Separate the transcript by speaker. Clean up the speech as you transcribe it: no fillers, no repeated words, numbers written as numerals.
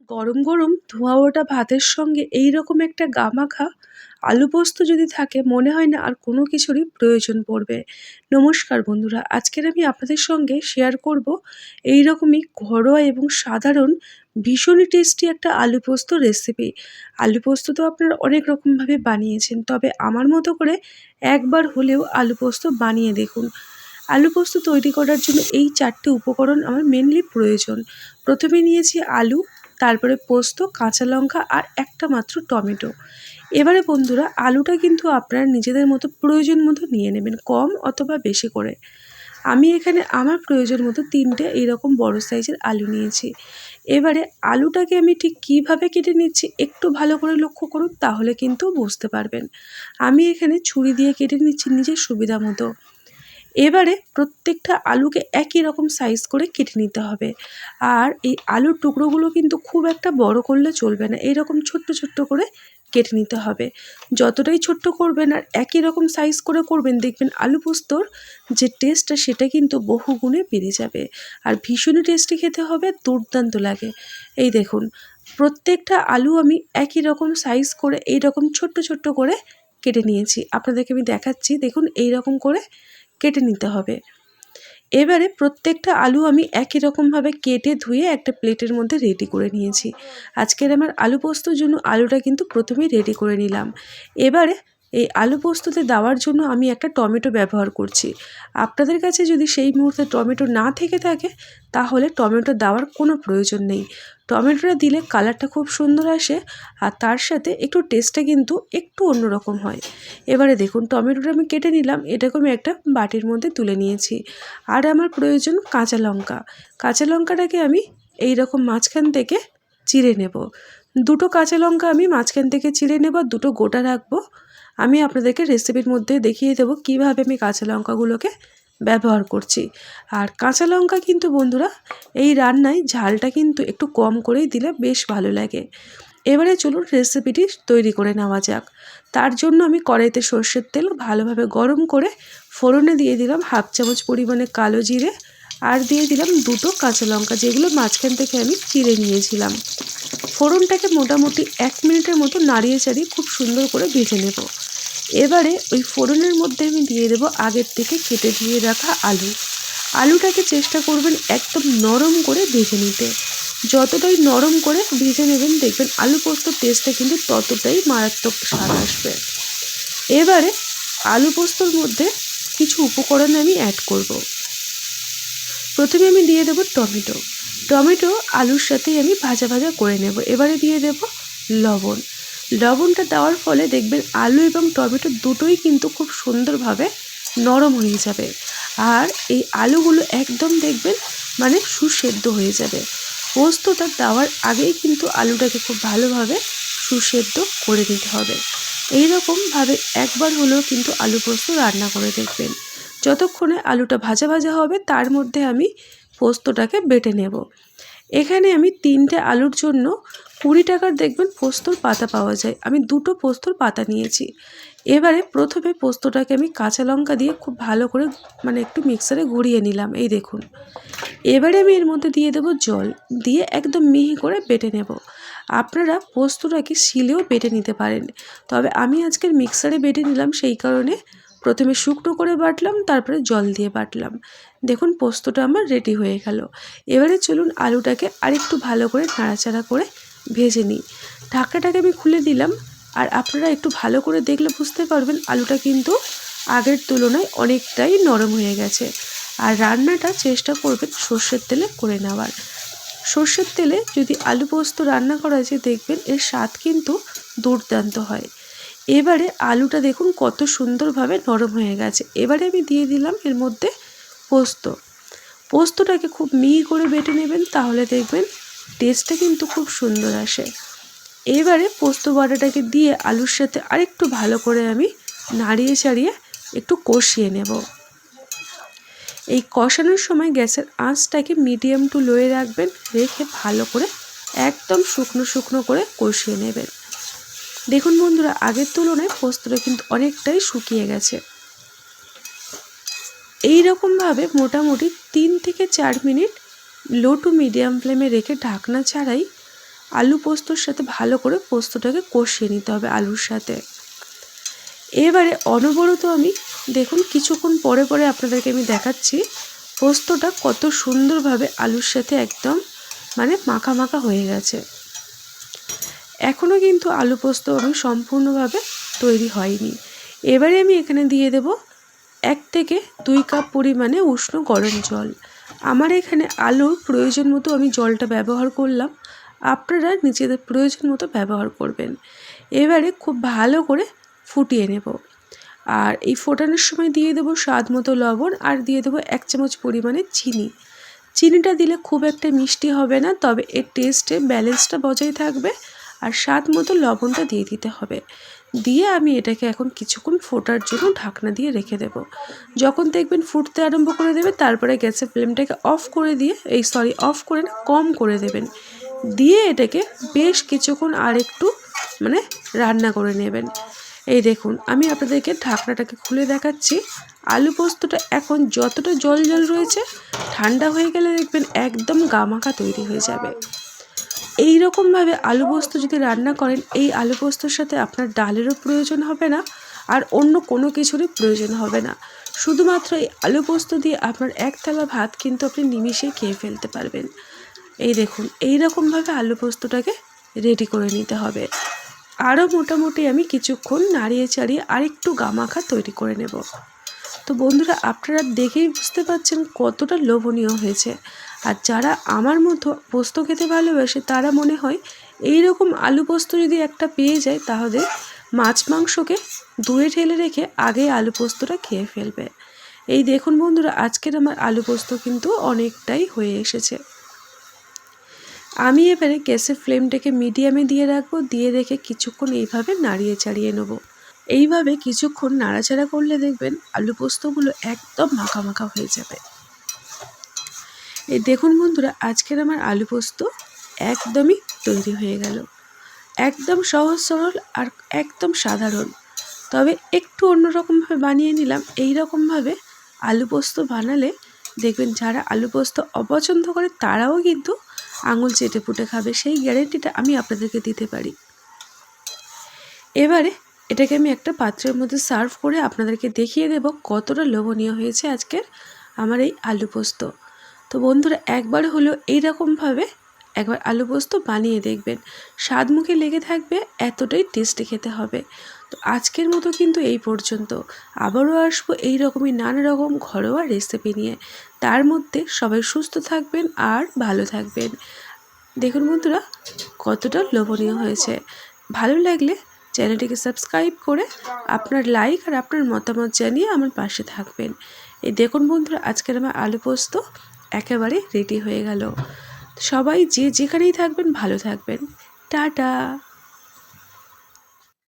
Speaker 1: গরম গরম ধোঁয়া ওঠা ভাতের সঙ্গে এই রকম একটা গামাখা আলু পোস্ত যদি থাকে মনে হয় না আর কোনো কিছুরই প্রয়োজন পড়বে। নমস্কার বন্ধুরা, আজকের আমি আপনাদের সঙ্গে শেয়ার করব এই রকমই ঘরোয়া এবং সাধারণ ভীষণই টেস্টি একটা আলু পোস্ত রেসিপি। আলু পোস্ত তো আপনারা অনেক রকমভাবে বানিয়েছেন, তবে আমার মতো করে একবার হলেও আলু পোস্ত বানিয়ে দেখুন। আলু পোস্ত তৈরি করার জন্য এই 4টে উপকরণ আমার মেনলি প্রয়োজন। প্রথমে নিয়েছি আলু, তারপরে পোস্ত, কাঁচা লঙ্কা আর একটা মাত্র টমেটো। এবারে বন্ধুরা, আলুটা কিন্তু আপনারা নিজেদের মতো প্রয়োজন মতো নিয়ে নেবেন, কম অথবা বেশি করে। আমি এখানে আমার প্রয়োজন মতো 3টে এইরকম বড় সাইজের আলু নিয়েছি। এবারে আলুটাকে আমি ঠিক কীভাবে কেটে নিচ্ছি একটু ভালো করে লক্ষ্য করুন, তাহলে কিন্তু বুঝতে পারবেন। আমি এখানে ছুরি দিয়ে কেটে নিচ্ছি নিজের সুবিধা মতো। এবারে প্রত্যেকটা আলুকে একই রকম সাইজ করে কেটে নিতে হবে। আর এই আলুর টুকরোগুলো কিন্তু খুব একটা বড় করলে চলবে না, এইরকম ছোট্ট ছোট্ট করে কেটে নিতে হবে। যতটাই ছোট্ট করবেন আর একই রকম সাইজ করে করবেন, দেখবেন আলু পোস্তর যে টেস্টটা সেটা কিন্তু বহুগুণে বেড়ে যাবে। আর ভীষণই টেস্টি খেতে হবে, দুর্দান্ত লাগে। এই দেখুন, প্রত্যেকটা আলু আমি একই রকম সাইজ করে এইরকম ছোট্ট ছোট্ট করে কেটে নিয়েছি। আপনাদেরকে আমি দেখাচ্ছি, দেখুন এই রকম করে কেটে নিতে হবে। এবারে প্রত্যেকটা আলু আমি একই রকমভাবে কেটে ধুয়ে একটা প্লেটের মধ্যে রেডি করে নিয়েছি। আজকের আমার আলু পোস্তর জন্য আলুটা কিন্তু প্রথমেই রেডি করে নিলাম। এবারে এই আলু পোস্ততে দেওয়ার জন্য আমি একটা টমেটো ব্যবহার করছি। আপনাদের কাছে যদি সেই মুহূর্তে টমেটো না থেকে থাকে তাহলে টমেটো দেওয়ার কোনো প্রয়োজন নেই। টমেটোটা দিলে কালারটা খুব সুন্দর আসে, আর তার সাথে একটু টেস্টটা কিন্তু একটু অন্যরকম হয়। এবারে দেখুন, টমেটোটা আমি কেটে নিলাম, এটাকে আমি একটা বাটির মধ্যে তুলে নিয়েছি। আর আমার প্রয়োজন কাঁচা লঙ্কা। কাঁচা লঙ্কাটাকে আমি এই রকম মাঝখান থেকে চিড়ে নেব। 2টো কাঁচা লঙ্কা আমি মাঝখান থেকে চিড়ে নেব, 2টো গোটা রাখবো। আমি আপনাদেরকে রেসিপির মধ্যে দেখিয়ে দেবো কীভাবে আমি কাঁচা লঙ্কাগুলোকে ব্যবহার করছি। আর কাঁচা লঙ্কা কিন্তু বন্ধুরা এই রান্নায় ঝালটা কিন্তু একটু কম করেই দিলে বেশ ভালো লাগে। এবারে চলুন রেসিপিটি তৈরি করে নেওয়া যাক। তার জন্য আমি কড়াইতে সর্ষের তেল ভালোভাবে গরম করে ফোড়নে দিয়ে দিলাম 1/2 চামচ পরিমাণে কালো জিরে, আর দিয়ে দিলাম 2টো কাঁচা লঙ্কা, যেগুলো মাঝখান থেকে আমি চিড়ে নিয়েছিলাম। ফোড়নটাকে মোটামুটি 1 মিনিটের মতো নাড়িয়ে চাড়িয়ে খুব সুন্দর করে ভেজে নেব। এবারে ওই ফোড়নের মধ্যে আমি দিয়ে দেবো আগের থেকে কেটে ধুয়ে রাখা আলু। আলুটাকে চেষ্টা করবেন একদম নরম করে ভেজে নিতে। যতটাই নরম করে ভেজে নেবেন, দেখবেন আলু পোস্তর টেস্টটা কিন্তু ততটাই মারাত্মক স্বাদ আসবে। এবারে আলু পোস্তর মধ্যে কিছু উপকরণ আমি অ্যাড করব। প্রথমে আমি দিয়ে দেব টমেটো। টমেটো আলুর সাথেই আমি ভাজা ভাজা করে নেব। এবারে দিয়ে দেব লবণ। লবণটা দেওয়ার ফলে দেখবেন আলু এবং টমেটো দুটোই কিন্তু খুব সুন্দরভাবে নরম হয়ে যাবে। আর এই আলুগুলো একদম দেখবেন মানে সুসেদ্ধ হয়ে যাবে। পোস্তটা দেওয়ার আগেই কিন্তু আলুটাকে খুব ভালোভাবে সুসেদ্ধ করে নিতে হবে। এই রকমভাবে একবার হলেও কিন্তু আলু পোস্ত রান্না করে দেখবেন। যতক্ষণে আলুটা ভাজা ভাজা হবে তার মধ্যে আমি পোস্তটাকে বেটে নেব। এখানে আমি 3টে আলুর জন্য 20 টাকার দেখবেন পোস্তর পাতা পাওয়া যায়। আমি 2টো পোস্তর পাতা নিয়েছি। এবারে প্রথমে পোস্তটাকে আমি কাঁচা লঙ্কা দিয়ে খুব ভালো করে একটু মিক্সারে ঘুরিয়ে নিলাম, এই দেখুন। এবারে আমি এর মধ্যে দিয়ে দেবো জল, দিয়ে একদম মিহি করে বেটে নেব। আপনারা পোস্তটাকে শিলেও বেটে নিতে পারেন, তবে আমি আজকের মিক্সারে বেটে নিলাম, সেই কারণে প্রথমে শুকনো করে বাটলাম, তারপরে জল দিয়ে বাটলাম। দেখুন পোস্তটা আমার রেডি হয়ে গেল। এবারে চলুন আলুটাকে আরেকটু ভালো করে নাড়াচাড়া করে ভেজে নিই। ঢাকনাটাকে আমি খুলে দিলাম, আর আপনারা একটু ভালো করে দেখলে বুঝতে পারবেন আলুটা কিন্তু আগের তুলনায় অনেকটাই নরম হয়ে গেছে। আর রান্নাটা চেষ্টা করবেন সর্ষের তেলে করে নেওয়ার। সর্ষের তেলে যদি আলু পোস্ত রান্না করা যায়, দেখবেন এর স্বাদ কিন্তু দুর্দান্ত হয়। এবারে আলুটা দেখুন কত সুন্দরভাবে নরম হয়ে গেছে। এবারে আমি দিয়ে দিলাম এর মধ্যে পোস্ত। পোস্তটাকে খুব মিহি করে বেটে নেবেন, তাহলে দেখবেন টেস্টটা কিন্তু খুব সুন্দর আসে। এবারে পোস্ত বাটাটাকে দিয়ে আলুর সাথে আরেকটু ভালো করে আমি নাড়িয়ে চাড়িয়ে একটু কষিয়ে নেব। এই কষানোর সময় গ্যাসের আঁচটাকে মিডিয়াম টু লোয়ে রাখবেন, রেখে ভালো করে একদম শুকনো শুকনো করে কষিয়ে নেবেন। দেখুন বন্ধুরা, আগের তুলনায় পোস্তটা কিন্তু অনেকটাই শুকিয়ে গেছে। এই রকমভাবে মোটামুটি 3 থেকে 4 মিনিট লো টু মিডিয়াম ফ্লেমে রেখে ঢাকনা ছাড়াই আলু পোস্তর সাথে ভালো করে পোস্তটাকে কষিয়ে নিতে হবে আলুর সাথে। এবারে অনবরত আমি দেখুন কিছুক্ষণ পরে পরে আপনাদেরকে আমি দেখাচ্ছি পোস্তটা কত সুন্দরভাবে আলুর সাথে একদম মানে মাখা মাখা হয়ে গেছে। এখনও কিন্তু আলু পোস্ত আমি সম্পূর্ণভাবে তৈরি হয়নি। এবারে আমি এখানে দিয়ে দেব 1 থেকে 2 কাপ পরিমাণে উষ্ণ গরম জল। আমার এখানে আলুর প্রয়োজন মতো আমি জলটা ব্যবহার করলাম, আপনারা নিজেদের প্রয়োজন মতো ব্যবহার করবেন। এবারে খুব ভালো করে ফুটিয়ে নেব। আর এই ফোটানোর সময় দিয়ে দেবো স্বাদ মতো লবণ আর দিয়ে দেবো 1 চামচ পরিমাণে চিনি। চিনিটা দিলে খুব একটা মিষ্টি হবে না, তবে এর টেস্টে ব্যালেন্সটা বজায় থাকবে। আর স্বাদ মতো লবণটা দিয়ে দিতে হবে। দিয়ে আমি এটাকে এখন কিছুক্ষণ ফোটার জন্য ঢাকনা দিয়ে রেখে দেব। যখন দেখবেন ফুটতে আরম্ভ করে দেবে তারপরে গ্যাসের ফ্লেমটাকে অফ করে দিয়ে অফ করে না কম করে দেবেন। দিয়ে এটাকে বেশ কিছুক্ষণ আর একটু মানে রান্না করে নেবেন। এই দেখুন আমি আপনাদেরকে ঢাকনাটাকে খুলে দেখাচ্ছি। আলু পোস্তটা এখন যতটা জল জল রয়েছে ঠান্ডা হয়ে গেলে দেখবেন একদম গামাখা তৈরি হয়ে যাবে। এই রকমভাবে আলু পোস্ত যদি রান্না করেন এই আলু পোস্তর সাথে আপনার ডালেরও প্রয়োজন হবে না আর অন্য কোনো কিছুরই প্রয়োজন হবে না। শুধুমাত্র এই আলু পোস্ত দিয়ে আপনার 1 থালা ভাত কিন্তু আপনি নিমিষেই খেয়ে ফেলতে পারবেন। এই দেখুন এই রকমভাবে আলু পোস্তটাকে রেডি করে নিতে হবে। আরও মোটামুটি আমি কিছুক্ষণ নাড়িয়ে চাড়িয়ে আরেকটু গামাখা তৈরি করে নেব। তো বন্ধুরা আপনারা দেখেই বুঝতে পারছেন কতটা লোভনীয় হয়েছে। আর যারা আমার মতো পোস্ত খেতে ভালোবাসে তারা মনে হয় এই রকম আলু পোস্ত যদি একটা পেয়ে যায় তাহলে মাছ মাংসকে দূরে ঠেলে রেখে আগে আলু পোস্তটা খেয়ে ফেলবে। এই দেখুন বন্ধুরা আজকের আমার আলু পোস্ত কিন্তু অনেকটাই হয়ে এসেছে। আমি এবারে গ্যাসের ফ্লেমটাকে মিডিয়ামে দিয়ে রাখবো, দিয়ে রেখে কিছুক্ষণ এইভাবে নাড়িয়ে চাড়িয়ে নেব। এইভাবে কিছুক্ষণ নাড়াচাড়া করলে দেখবেন আলু পোস্তগুলো একদম মাখা মাখা হয়ে যাবে। এই দেখুন বন্ধুরা আজকের আমার আলু পোস্ত একদমই তৈরি হয়ে গেল। একদম সহজ সরল আর একদম সাধারণ, তবে একটু অন্যরকমভাবে বানিয়ে নিলাম। এই রকমভাবে আলু পোস্ত বানালে দেখবেন যারা আলু পোস্ত অপছন্দ করে তারাও কিন্তু আঙুল চেটে পুটে খাবে, সেই গ্যারেন্টিটা আমি আপনাদেরকে দিতে পারি। এবারে এটাকে আমি একটা পাত্রের মধ্যে সার্ভ করে আপনাদেরকে দেখিয়ে দেব কতটা লোভনীয় হয়েছে আজকের আমার এই আলু পোস্ত। তো বন্ধুরা একবার হলো এইরকমভাবে একবার আলু পোস্ত বানিয়ে দেখবেন, স্বাদ মুখে লেগে থাকবে, এতটাই টেস্টি খেতে হবে। তো আজকের মতো কিন্তু এই পর্যন্ত, আবারও আসবো এই রকমই নানা রকম ঘরোয়া রেসিপি নিয়ে। তার মধ্যে সবাই সুস্থ থাকবেন আর ভালো থাকবেন। দেখুন বন্ধুরা কতটা লোভনীয় হয়েছে। ভালো লাগলে চ্যানেলটিকে সাবস্ক্রাইব করে আপনার লাইক আর আপনার মতামত জানিয়ে আমার পাশে থাকবেন। এই দেখুন বন্ধুরা আজকের আমার আলু পোস্ত একেবারে রেডি হয়ে গেল। সবাই যে যেখানেই থাকবেন ভালো থাকবেন। টাটা।